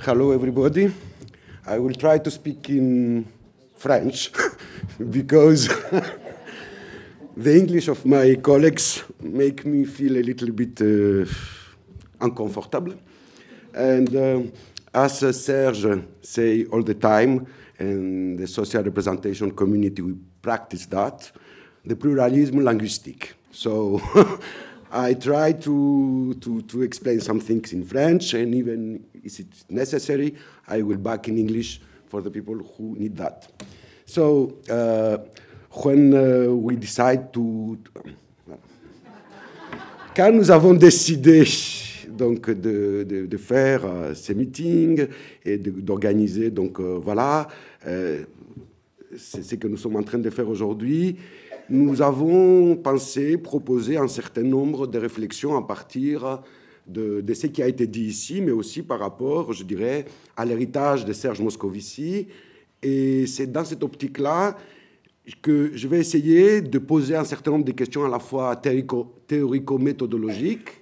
Hello, everybody. I will try to speak in French because the English of my colleagues make me feel a little bit uncomfortable. And as Serge say all the time, and the social representation community, we practice that, the pluralism linguistique. So I try to explain some things in French, and even if it's necessary, I will back in English for the people who need that. So when we decide to... Quand nous avons décidé donc, de faire ces meetings et d'organiser, donc voilà, c'est ce que nous sommes en train de faire aujourd'hui. Nous avons pensé, proposé un certain nombre de réflexions à partir de ce qui a été dit ici, mais aussi par rapport, je dirais, à l'héritage de Serge Moscovici. Et c'est dans cette optique-là que je vais essayer de poser un certain nombre de questions à la fois théorico-méthodologiques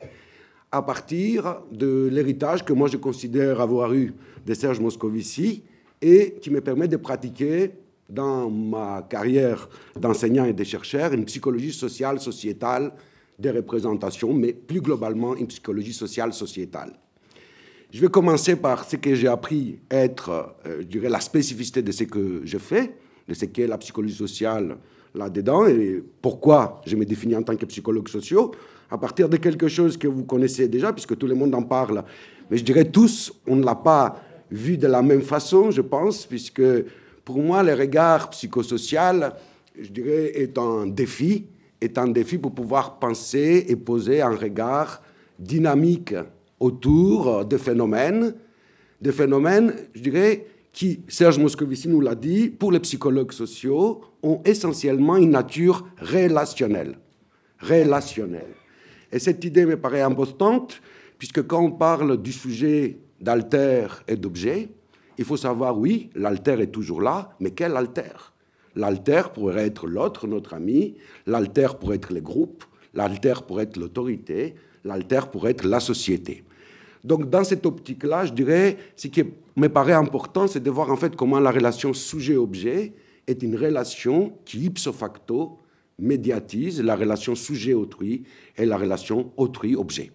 à partir de l'héritage que moi je considère avoir eu de Serge Moscovici et qui me permet de pratiquer dans ma carrière d'enseignant et de chercheur une psychologie sociale, sociétale, des représentations, mais plus globalement une psychologie sociale, sociétale. Je vais commencer par ce que j'ai appris être, je dirais, la spécificité de ce que je fais, de ce qu'est la psychologie sociale là-dedans, et pourquoi je me définis en tant que psychologue social, à partir de quelque chose que vous connaissez déjà, puisque tout le monde en parle. Mais je dirais tous, on ne l'a pas vu de la même façon, je pense, puisque pour moi, le regard psychosocial, je dirais, est un défi pour pouvoir penser et poser un regard dynamique autour de phénomènes, je dirais, qui, Serge Moscovici nous l'a dit, pour les psychologues sociaux, ont essentiellement une nature relationnelle. Et cette idée me paraît importante, puisque quand on parle du sujet d'alter et d'objet, il faut savoir, oui, l'alter est toujours là, mais quel alter? L'alter pourrait être l'autre, notre ami, l'alter pourrait être les groupes, l'alter pourrait être l'autorité, l'alter pourrait être la société. Donc, dans cette optique-là, je dirais, ce qui me paraît important, c'est de voir en fait comment la relation sujet-objet est une relation qui, ipso facto, médiatise la relation sujet-autrui et la relation autrui-objet.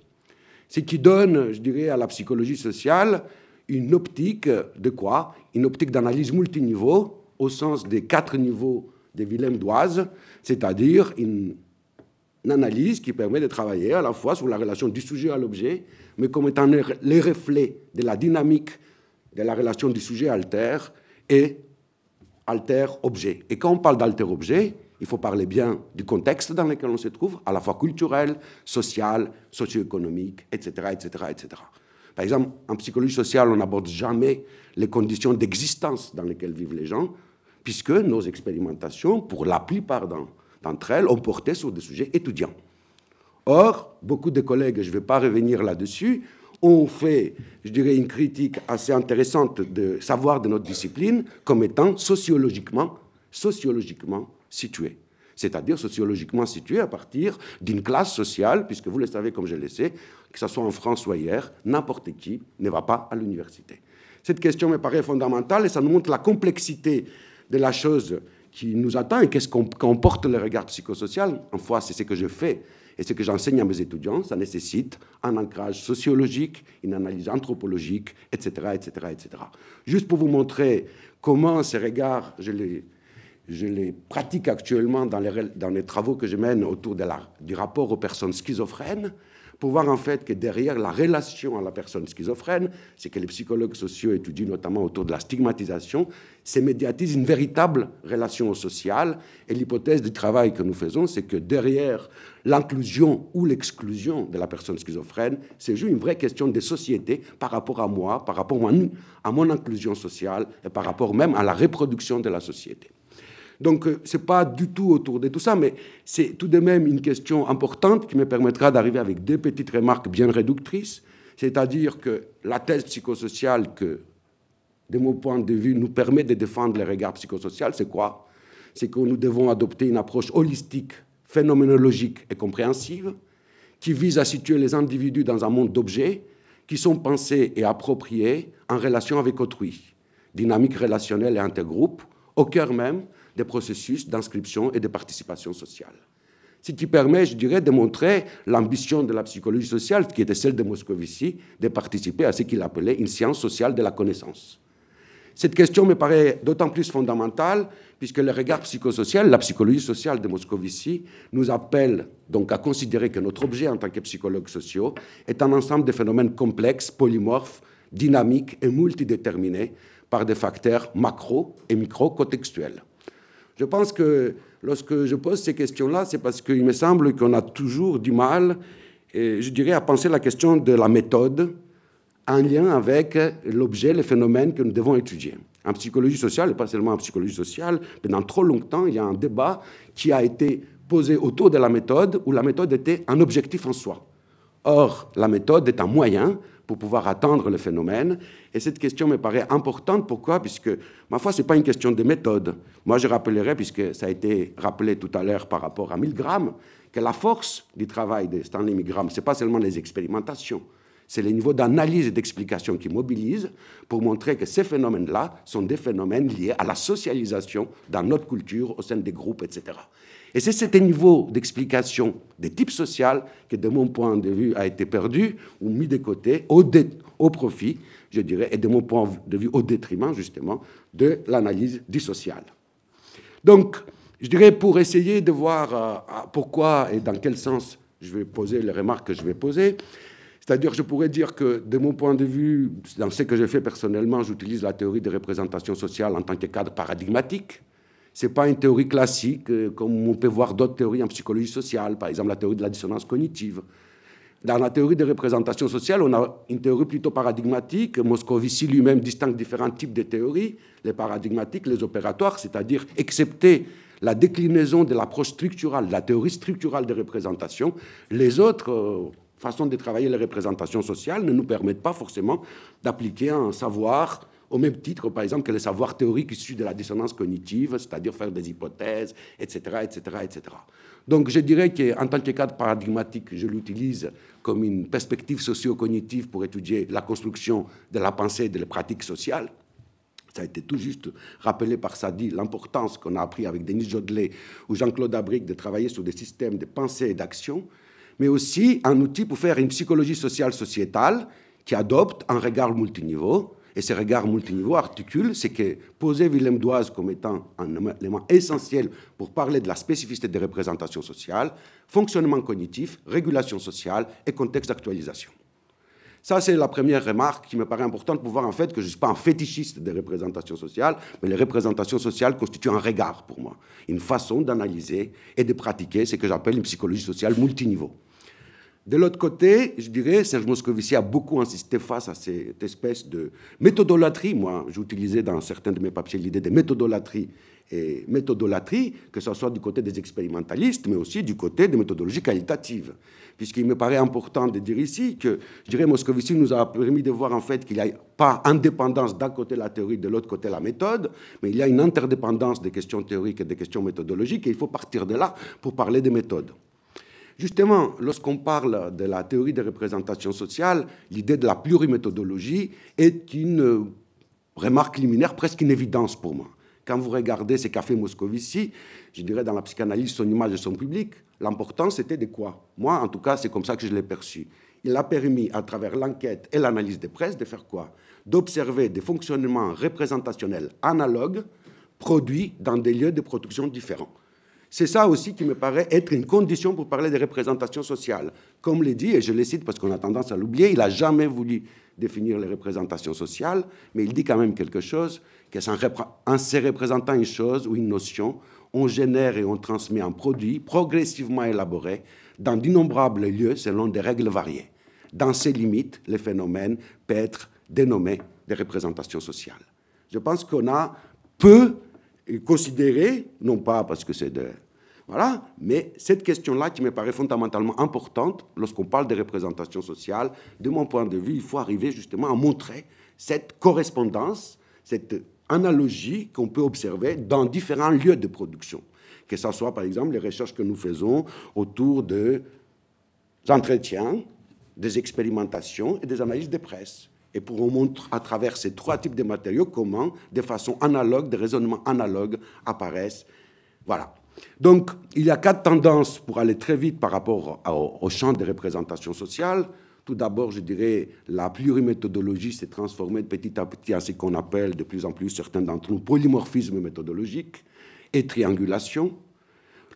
Ce qui donne, je dirais, à la psychologie sociale une optique de quoi? Une optique d'analyse multiniveau, au sens des 4 niveaux de Willem D'Oise, c'est-à-dire une analyse qui permet de travailler à la fois sur la relation du sujet à l'objet, mais comme étant les reflets de la dynamique de la relation du sujet-alter et alter-objet. Et quand on parle d'alter-objet, il faut parler bien du contexte dans lequel on se trouve, à la fois culturel, social, socio-économique, etc., etc., etc. Par exemple, en psychologie sociale, on n'aborde jamais les conditions d'existence dans lesquelles vivent les gens, puisque nos expérimentations, pour la plupart d'entre elles, ont porté sur des sujets étudiants. Or, beaucoup de collègues, je ne vais pas revenir là-dessus, ont fait, je dirais, une critique assez intéressante de savoir de notre discipline comme étant sociologiquement située. C'est-à-dire sociologiquement située à partir d'une classe sociale, puisque vous le savez comme je le sais, que ce soit en France ou ailleurs, n'importe qui ne va pas à l'université. Cette question me paraît fondamentale et ça nous montre la complexité de la chose qui nous attend et qu'est-ce qu'on porte le regard psychosocial. Enfin, c'est ce que je fais et ce que j'enseigne à mes étudiants. Ça nécessite un ancrage sociologique, une analyse anthropologique, etc., etc., etc. Juste pour vous montrer comment ces regards, je les pratique actuellement dans les travaux que je mène autour du rapport aux personnes schizophrènes, pour voir en fait que derrière la relation à la personne schizophrène, c'est que les psychologues sociaux étudient notamment autour de la stigmatisation, se médiatise une véritable relation sociale. Et l'hypothèse du travail que nous faisons, c'est que derrière l'inclusion ou l'exclusion de la personne schizophrène, c'est juste une vraie question de société par rapport à moi, par rapport à mon inclusion sociale et par rapport même à la reproduction de la société. Donc, ce n'est pas du tout autour de tout ça, mais c'est tout de même une question importante qui me permettra d'arriver avec 2 petites remarques bien réductrices, c'est-à-dire que la thèse psychosociale que, de mon point de vue, nous permet de défendre le regard psychosocial, c'est quoi? C'est que nous devons adopter une approche holistique, phénoménologique et compréhensive, qui vise à situer les individus dans un monde d'objets, qui sont pensés et appropriés en relation avec autrui, dynamique relationnelle et intergroupe, au cœur même des processus d'inscription et de participation sociale. Ce qui permet, je dirais, de montrer l'ambition de la psychologie sociale, qui était celle de Moscovici, de participer à ce qu'il appelait une science sociale de la connaissance. Cette question me paraît d'autant plus fondamentale puisque le regard psychosocial, la psychologie sociale de Moscovici, nous appelle donc à considérer que notre objet en tant que psychologues sociaux est un ensemble de phénomènes complexes, polymorphes, dynamiques et multidéterminés par des facteurs macro et micro-contextuels. Je pense que lorsque je pose ces questions-là, c'est parce qu'il me semble qu'on a toujours du mal, je dirais, à penser la question de la méthode en lien avec l'objet, le phénomène que nous devons étudier. En psychologie sociale, et pas seulement en psychologie sociale, pendant trop longtemps, il y a un débat qui a été posé autour de la méthode, où la méthode était un objectif en soi. Or, la méthode est un moyen pour pouvoir atteindre le phénomène. Et cette question me paraît importante. Pourquoi? Puisque, ma foi, ce n'est pas une question de méthode. Moi, je rappellerai, puisque ça a été rappelé tout à l'heure par rapport à Milgram, que la force du travail de Stanley Milgram, ce n'est pas seulement les expérimentations, c'est les niveaux d'analyse et d'explication qui mobilisent pour montrer que ces phénomènes-là sont des phénomènes liés à la socialisation dans notre culture, au sein des groupes, etc. Et c'est ce niveau d'explication des types sociaux qui, de mon point de vue, a été perdu ou mis de côté au profit, je dirais, et de mon point de vue au détriment, justement, de l'analyse du social. Donc, je dirais, pour essayer de voir pourquoi et dans quel sens je vais poser les remarques que je vais poser, c'est-à-dire, je pourrais dire que, de mon point de vue, dans ce que je fais personnellement, j'utilise la théorie des représentations sociales en tant que cadre paradigmatique. Ce n'est pas une théorie classique, comme on peut voir d'autres théories en psychologie sociale, par exemple la théorie de la dissonance cognitive. Dans la théorie des représentations sociales, on a une théorie plutôt paradigmatique. Moscovici lui-même distingue différents types de théories, les paradigmatiques, les opératoires, c'est-à-dire, excepté la déclinaison de l'approche structurale, de la théorie structurale des représentations, les autres façons de travailler les représentations sociales ne nous permettent pas forcément d'appliquer un savoir au même titre, par exemple, que le savoir théorique issu de la dissonance cognitive, c'est-à-dire faire des hypothèses, etc., etc., etc. Donc, je dirais qu'en tant que cadre paradigmatique, je l'utilise comme une perspective socio-cognitive pour étudier la construction de la pensée et de la pratique sociale. Ça a été tout juste rappelé par Sadi, l'importance qu'on a appris avec Denis Jodelet ou Jean-Claude Abric de travailler sur des systèmes de pensée et d'action, mais aussi un outil pour faire une psychologie sociale sociétale qui adopte un regard multiniveau. Et ce regard multiniveau articule ce que posait Willem Doise comme étant un élément essentiel pour parler de la spécificité des représentations sociales, fonctionnement cognitif, régulation sociale et contexte d'actualisation. Ça, c'est la première remarque qui me paraît importante pour voir en fait que je ne suis pas un fétichiste des représentations sociales, mais les représentations sociales constituent un regard pour moi, une façon d'analyser et de pratiquer ce que j'appelle une psychologie sociale multiniveau. De l'autre côté, je dirais, Serge Moscovici a beaucoup insisté face à cette espèce de méthodolatrie. Moi, j'utilisais dans certains de mes papiers l'idée de méthodolatrie et méthodolatrie, que ce soit du côté des expérimentalistes, mais aussi du côté des méthodologies qualitatives. Puisqu'il me paraît important de dire ici que, je dirais, Moscovici nous a permis de voir en fait qu'il n'y a pas indépendance d'un côté la théorie, de l'autre côté la méthode, mais il y a une interdépendance des questions théoriques et des questions méthodologiques, et il faut partir de là pour parler des méthodes. Justement, lorsqu'on parle de la théorie des représentations sociales, l'idée de la pluriméthodologie est une remarque liminaire, presque une évidence pour moi. Quand vous regardez ce qu'a fait Moscovici, je dirais dans la psychanalyse, son image et son public, l'important c'était de quoi? Moi, en tout cas, c'est comme ça que je l'ai perçu. Il a permis, à travers l'enquête et l'analyse des presses, de faire quoi? D'observer des fonctionnements représentationnels analogues produits dans des lieux de production différents. C'est ça aussi qui me paraît être une condition pour parler des représentations sociales. Comme l'a dit, et je le cite parce qu'on a tendance à l'oublier, il n'a jamais voulu définir les représentations sociales, mais il dit quand même quelque chose, qu'en se représentant une chose ou une notion, on génère et on transmet un produit progressivement élaboré dans d'innombrables lieux selon des règles variées. Dans ces limites, le phénomène peut être dénommé des représentations sociales. Je pense qu'on a peu considéré, non pas parce que c'est de... Voilà, mais cette question-là qui me paraît fondamentalement importante lorsqu'on parle des représentations sociales, de mon point de vue, il faut arriver justement à montrer cette correspondance, cette analogie qu'on peut observer dans différents lieux de production. Que ce soit, par exemple, les recherches que nous faisons autour des entretiens des expérimentations et des analyses de presse. Et pour on montre à travers ces trois types de matériaux comment, de façon analogue, des raisonnements analogues apparaissent. Voilà. Donc, il y a 4 tendances pour aller très vite par rapport au champ des représentations sociales. Tout d'abord, je dirais, la pluriméthodologie s'est transformée petit à petit en ce qu'on appelle de plus en plus, certains d'entre nous, polymorphisme méthodologique et triangulation.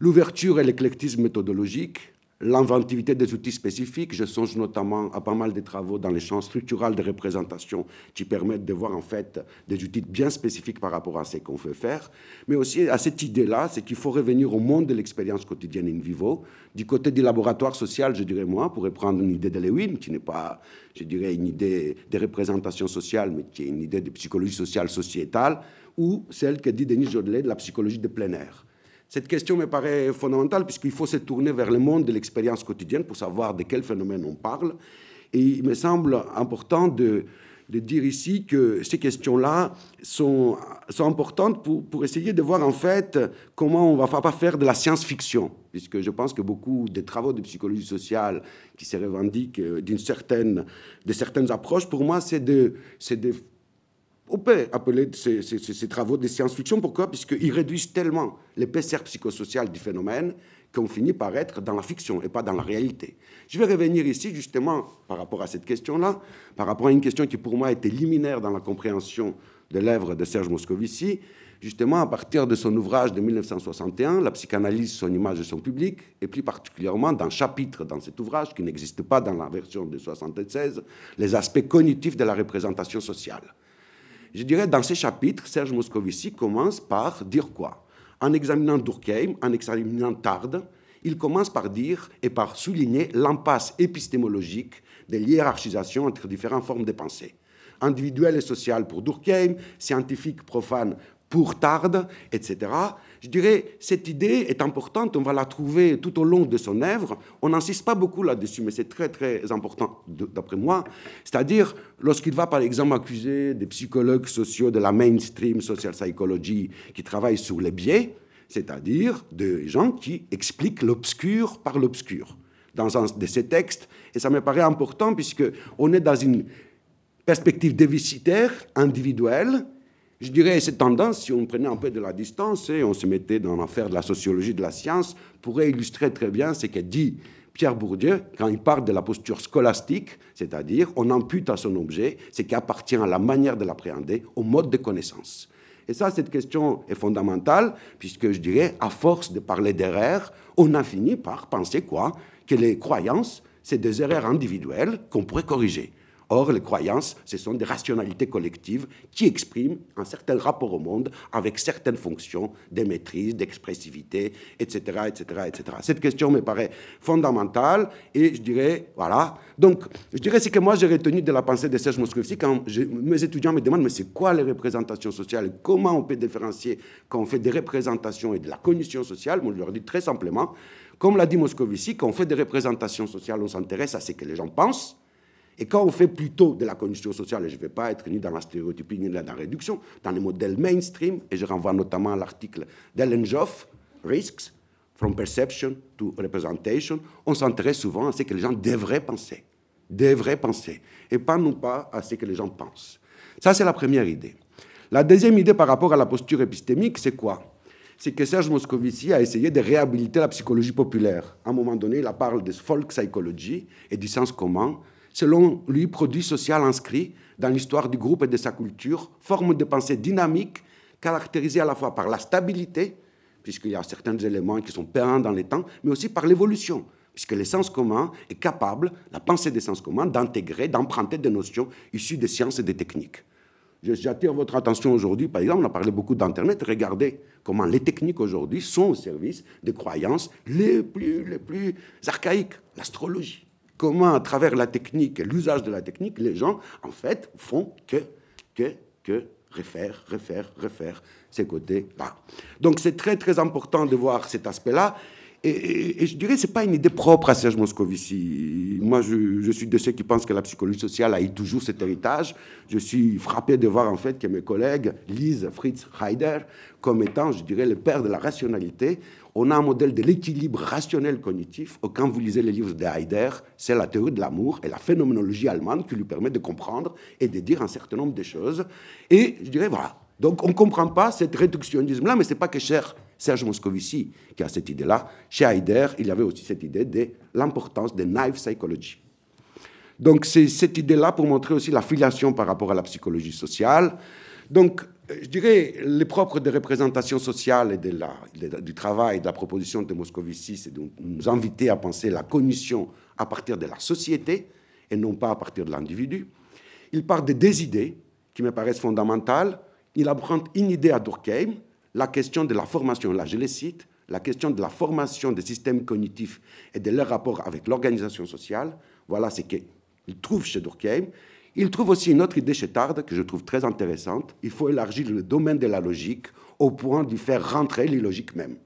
L'ouverture et l'éclectisme méthodologique, l'inventivité des outils spécifiques. Je songe notamment à pas mal de travaux dans les champs structurels de représentation qui permettent de voir en fait des outils bien spécifiques par rapport à ce qu'on veut faire, mais aussi à cette idée-là, c'est qu'il faut revenir au monde de l'expérience quotidienne in vivo. Du côté du laboratoire social, je dirais moi, pour reprendre une idée de Lewin, qui n'est pas, je dirais, une idée de représentation sociale, mais qui est une idée de psychologie sociale sociétale, ou celle que dit Denis Jodelet de la psychologie de plein air. Cette question me paraît fondamentale puisqu'il faut se tourner vers le monde de l'expérience quotidienne pour savoir de quel phénomène on parle. Et il me semble important de dire ici que ces questions-là sont importantes pour essayer de voir en fait comment on ne va pas faire de la science-fiction, puisque je pense que beaucoup des travaux de psychologie sociale qui se revendiquent de certaines approches, pour moi, on peut appeler ces travaux de science-fiction. Pourquoi? Puisqu'ils réduisent tellement l'épaisseur psychosociale du phénomène qu'on finit par être dans la fiction et pas dans la réalité. Je vais revenir ici, justement, par rapport à cette question-là, par rapport à une question qui, pour moi, était liminaire dans la compréhension de l'œuvre de Serge Moscovici, justement, à partir de son ouvrage de 1961, La psychanalyse, son image et son public, et plus particulièrement d'un chapitre dans cet ouvrage, qui n'existe pas dans la version de 1976, les aspects cognitifs de la représentation sociale. Je dirais, dans ces chapitres, Serge Moscovici commence par dire quoi? En examinant Durkheim, en examinant Tarde, il commence par dire et par souligner l'impasse épistémologique de l'hiérarchisation entre différentes formes de pensée. Individuelle et sociale pour Durkheim, scientifique, profane pour Tarde, etc. Je dirais, cette idée est importante, on va la trouver tout au long de son œuvre. On n'insiste pas beaucoup là-dessus, mais c'est très, très important, d'après moi. C'est-à-dire, lorsqu'il va, par exemple, accuser des psychologues sociaux de la mainstream social psychology qui travaillent sur les biais, c'est-à-dire des gens qui expliquent l'obscur par l'obscur dans un de ces textes. Et ça me paraît important, puisqu'on est dans une perspective déficitaire, individuelle. Je dirais, cette tendance, si on prenait un peu de la distance et on se mettait dans l'affaire de la sociologie de la science, pourrait illustrer très bien ce que dit Pierre Bourdieu quand il parle de la posture scolastique, c'est-à-dire on ampute à son objet ce qui appartient à la manière de l'appréhender, au mode de connaissance. Et ça, cette question est fondamentale, puisque je dirais, à force de parler d'erreurs, on a fini par penser quoi? Que les croyances, c'est des erreurs individuelles qu'on pourrait corriger. Or, les croyances, ce sont des rationalités collectives qui expriment un certain rapport au monde avec certaines fonctions de maîtrise, d'expressivité, etc., etc., etc. Cette question me paraît fondamentale et je dirais, voilà. Donc, je dirais ce que moi j'ai retenu de la pensée de Serge Moscovici quand mes étudiants me demandent mais c'est quoi les représentations sociales? Comment on peut différencier quand on fait des représentations et de la cognition sociale? Moi, je leur dis très simplement, comme l'a dit Moscovici, quand on fait des représentations sociales, on s'intéresse à ce que les gens pensent. Et quand on fait plutôt de la cognition sociale, et je ne vais pas être ni dans la stéréotypie ni dans la réduction, dans les modèles mainstream, et je renvoie notamment à l'article d'Ellen Joff, Risks, From Perception to Representation, on s'intéresse souvent à ce que les gens devraient penser, et pas non pas à ce que les gens pensent. Ça, c'est la première idée. La deuxième idée par rapport à la posture épistémique, c'est quoi? C'est que Serge Moscovici a essayé de réhabiliter la psychologie populaire. À un moment donné, il parle de folk psychology et du sens commun, selon lui, produit social inscrit dans l'histoire du groupe et de sa culture, forme de pensée dynamique, caractérisée à la fois par la stabilité, puisqu'il y a certains éléments qui sont pérennes dans les temps, mais aussi par l'évolution, puisque le sens commun est capable, la pensée des sens communs, d'intégrer, d'emprunter des notions issues des sciences et des techniques. J'attire votre attention aujourd'hui, par exemple, on a parlé beaucoup d'Internet, regardez comment les techniques aujourd'hui sont au service des croyances les plus archaïques, l'astrologie. Comment, à travers la technique et l'usage de la technique, les gens, en fait, font que réfèrent ces côtés-là. Donc, c'est très, très important de voir cet aspect-là. Et je dirais que ce n'est pas une idée propre à Serge Moscovici. Moi, je suis de ceux qui pensent que la psychologie sociale a eu toujours cet héritage. Je suis frappé de voir en fait que mes collègues lisent Fritz Heider comme étant, je dirais, le père de la rationalité. On a un modèle de l'équilibre rationnel cognitif. Quand vous lisez les livres de Heider, c'est la théorie de l'amour et la phénoménologie allemande qui lui permet de comprendre et de dire un certain nombre de choses. Et je dirais, voilà. Donc, on ne comprend pas cet réductionnisme-là, mais ce n'est pas que cher Serge Moscovici qui a cette idée-là. Chez Heider, il y avait aussi cette idée de l'importance de naive psychology. Donc, c'est cette idée-là pour montrer aussi la filiation par rapport à la psychologie sociale. Donc, je dirais, les propres des représentations sociales et du travail, de la proposition de Moscovici, c'est de nous inviter à penser la cognition à partir de la société et non pas à partir de l'individu. Il part de deux idées qui me paraissent fondamentales. Il emprunte une idée à Durkheim, la question de la formation, là je les cite, la question de la formation des systèmes cognitifs et de leur rapport avec l'organisation sociale. Voilà ce qu'il trouve chez Durkheim. Il trouve aussi une autre idée chez Tarde que je trouve très intéressante. Il faut élargir le domaine de la logique au point d'y faire rentrer l'illogique même.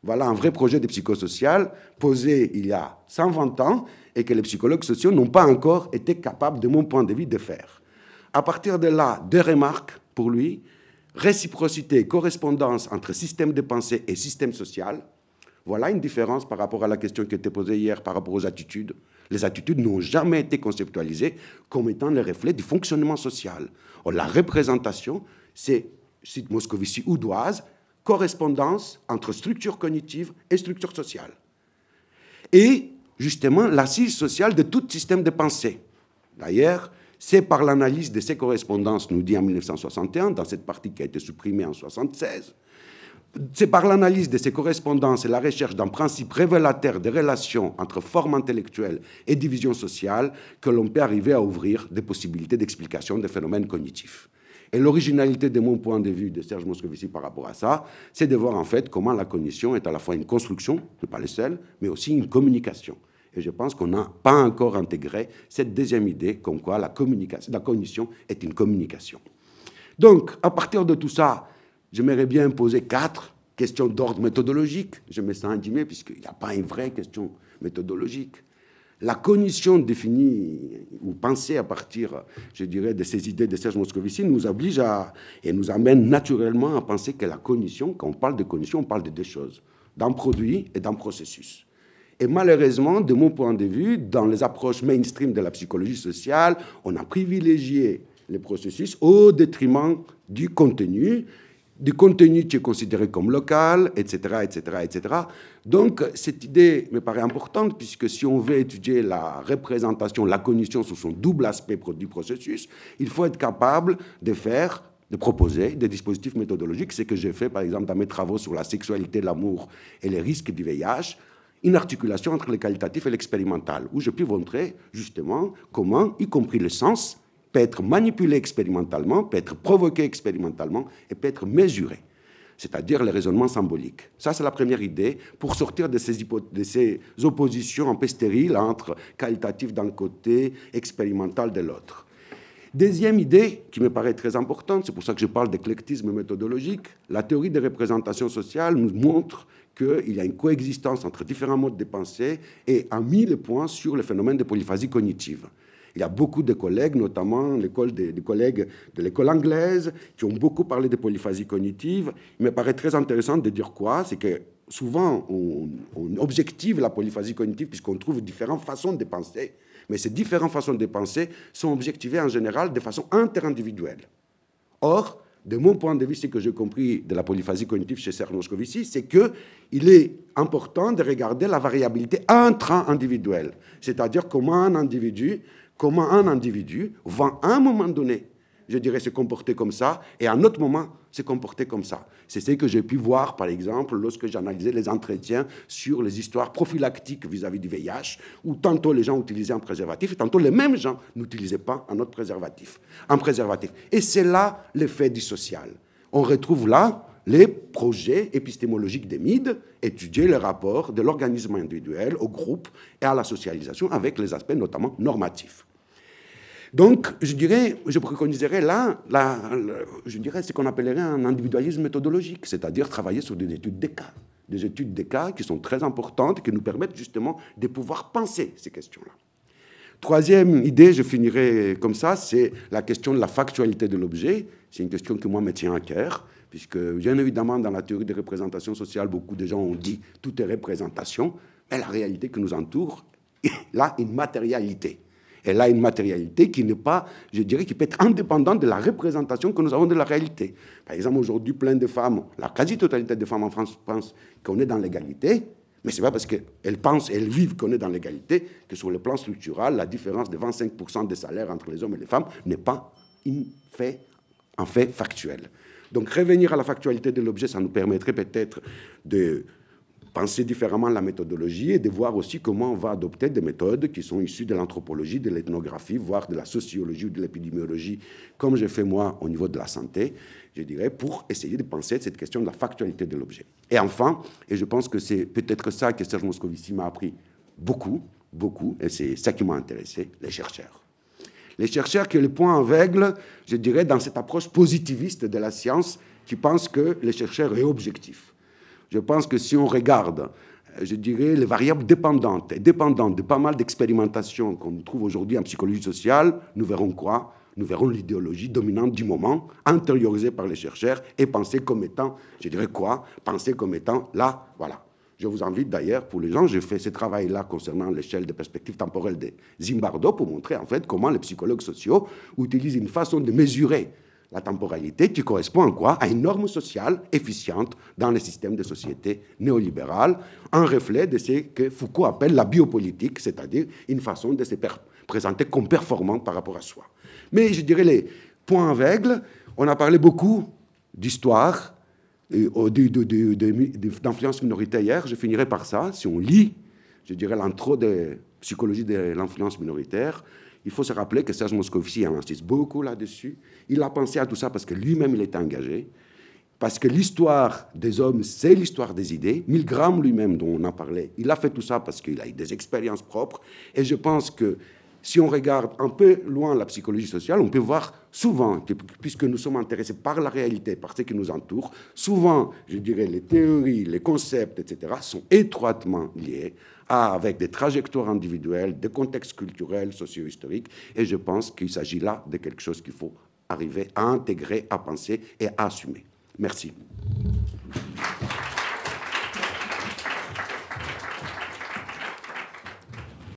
Voilà un vrai projet de psychosocial posé il y a 120 ans et que les psychologues sociaux n'ont pas encore été capables, de mon point de vue, de faire. À partir de là, deux remarques pour lui. Réciprocité, correspondance entre système de pensée et système social. Voilà une différence par rapport à la question qui était posée hier par rapport aux attitudes. Les attitudes n'ont jamais été conceptualisées comme étant le reflet du fonctionnement social. Or, la représentation, c'est, cite Moscovici ou Doise, correspondance entre structure cognitive et structure sociale. Et, justement, l'assise sociale de tout système de pensée. D'ailleurs, c'est par l'analyse de ces correspondances, nous dit en 1961, dans cette partie qui a été supprimée en 1976, c'est par l'analyse de ces correspondances et la recherche d'un principe révélateur des relations entre forme intellectuelle et division sociale que l'on peut arriver à ouvrir des possibilités d'explication des phénomènes cognitifs. Et l'originalité de mon point de vue de Serge Moscovici par rapport à ça, c'est de voir en fait comment la cognition est à la fois une construction, ce n'est pas le seul, mais aussi une communication. Et je pense qu'on n'a pas encore intégré cette deuxième idée, comme quoi la cognition est une communication. Donc, à partir de tout ça, j'aimerais bien poser 4 questions d'ordre méthodologique. Je me sens intimé puisqu'il n'y a pas une vraie question méthodologique. La cognition définie ou pensée à partir, je dirais, de ces idées de Serge Moscovici nous oblige et nous amène naturellement à penser que la cognition, quand on parle de cognition, on parle de deux choses, d'un produit et d'un processus. Et malheureusement, de mon point de vue, dans les approches mainstream de la psychologie sociale, on a privilégié les processus au détriment du contenu qui est considéré comme local, etc., etc., etc. Donc, cette idée me paraît importante, puisque si on veut étudier la représentation, la cognition sous son double aspect du processus, il faut être capable de proposer des dispositifs méthodologiques. C'est ce que j'ai fait, par exemple, dans mes travaux sur la sexualité, l'amour et les risques du VIH, une articulation entre le qualitatif et l'expérimental, où je peux montrer justement comment, y compris le sens, peut être manipulé expérimentalement, peut être provoqué expérimentalement et peut être mesuré, c'est-à-dire le raisonnement symbolique. Ça, c'est la première idée pour sortir de ces oppositions un peu stériles entre qualitatif d'un côté, expérimental de l'autre. Deuxième idée qui me paraît très importante, c'est pour ça que je parle d'éclectisme méthodologique, la théorie des représentations sociales nous montre qu'il y a une coexistence entre différents modes de pensée et a mis le point sur le phénomène de polyphasie cognitive. Il y a beaucoup de collègues, notamment des collègues de l'école anglaise, qui ont beaucoup parlé de polyphasie cognitive. Il me paraît très intéressant de dire quoi? C'est que souvent, on objective la polyphasie cognitive puisqu'on trouve différentes façons de penser, mais ces différentes façons de penser sont objectivées en général de façon interindividuelle. Or, de mon point de vue, ce que j'ai compris de la polyphasie cognitive chez Serge Moscovici, c'est qu'il est important de regarder la variabilité intra-individuelle, c'est-à-dire comment un individu va à un moment donné, je dirais, se comporter comme ça, et à un autre moment, se comporter comme ça. C'est ce que j'ai pu voir, par exemple, lorsque j'analysais les entretiens sur les histoires prophylactiques vis-à-vis du VIH, où tantôt les gens utilisaient un préservatif, et tantôt les mêmes gens n'utilisaient pas un autre préservatif. Et c'est là l'effet dissocial. On retrouve là les projets épistémologiques des MID, étudier le rapport de l'organisme individuel au groupe et à la socialisation avec les aspects notamment normatifs. Donc, je préconiserais là, ce qu'on appellerait un individualisme méthodologique, c'est-à-dire travailler sur des études de cas. des études des cas qui sont très importantes, qui nous permettent justement de pouvoir penser ces questions-là. Troisième idée, je finirai comme ça, c'est la question de la factualité de l'objet. C'est une question qui, moi, me tient à cœur, puisque, bien évidemment, dans la théorie des représentations sociales, beaucoup de gens ont dit « tout est représentation », mais la réalité qui nous entoure, elle a une matérialité. Elle a une matérialité qui n'est pas, je dirais, qui peut être indépendante de la représentation que nous avons de la réalité. Par exemple, aujourd'hui, plein de femmes, la quasi-totalité des femmes en France pensent qu'on est dans l'égalité, mais ce n'est pas parce qu'elles pensent, elles vivent qu'on est dans l'égalité, que sur le plan structural, la différence de 25% des salaires entre les hommes et les femmes n'est pas un fait factuel. Donc, revenir à la factualité de l'objet, ça nous permettrait peut-être de penser différemment la méthodologie et de voir aussi comment on va adopter des méthodes qui sont issues de l'anthropologie, de l'ethnographie, voire de la sociologie ou de l'épidémiologie, comme j'ai fait moi au niveau de la santé, je dirais, pour essayer de penser cette question de la factualité de l'objet. Et enfin, et je pense que c'est peut-être ça que Serge Moscovici m'a appris beaucoup, et c'est ça qui m'a intéressé, les chercheurs. Les chercheurs qui ont le point aveugle, je dirais, dans cette approche positiviste de la science, qui pense que le chercheur est objectif. Je pense que si on regarde, je dirais, les variables dépendantes de pas mal d'expérimentations qu'on trouve aujourd'hui en psychologie sociale, nous verrons quoi? Nous verrons l'idéologie dominante du moment, intériorisée par les chercheurs et pensée comme étant, je dirais quoi? Pensée comme étant là, voilà. Je vous invite d'ailleurs, pour les gens, j'ai fait ce travail-là concernant l'échelle de perspective temporelle de Zimbardo pour montrer en fait comment les psychologues sociaux utilisent une façon de mesurer la temporalité qui correspond à quoi? À une norme sociale efficiente dans les systèmes de société néolibérales, un reflet de ce que Foucault appelle la biopolitique, c'est-à-dire une façon de se présenter comme performant par rapport à soi. Mais je dirais les points aveugles, on a parlé beaucoup d'histoire, d'influence minoritaire hier, je finirai par ça. Si on lit, je dirais, l'intro de psychologie de l'influence minoritaire, il faut se rappeler que Serge Moscovici en insiste beaucoup là-dessus. Il a pensé à tout ça parce que lui-même, il était engagé, parce que l'histoire des hommes, c'est l'histoire des idées. Milgram lui-même, dont on a parlé, il a fait tout ça parce qu'il a eu des expériences propres. Et je pense que si on regarde un peu loin la psychologie sociale, on peut voir souvent, que, puisque nous sommes intéressés par la réalité, par ce qui nous entoure, souvent, je dirais, les théories, les concepts, etc., sont étroitement liés avec des trajectoires individuelles, des contextes culturels, socio-historiques, et je pense qu'il s'agit là de quelque chose qu'il faut arriver à intégrer, à penser et à assumer. Merci.